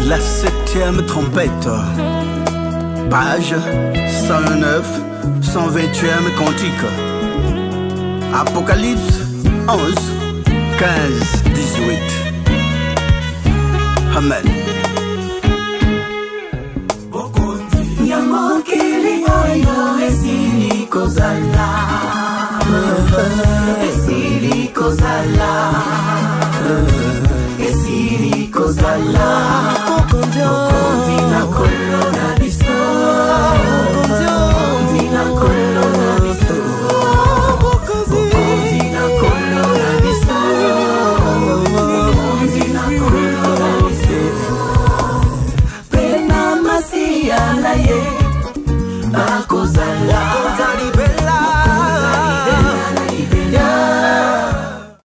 La 7e trompette, page 109, 120e cantique. Apocalypse 11, 15, 18. Amen. Nyamokili oyo esili kozala, esili kozala.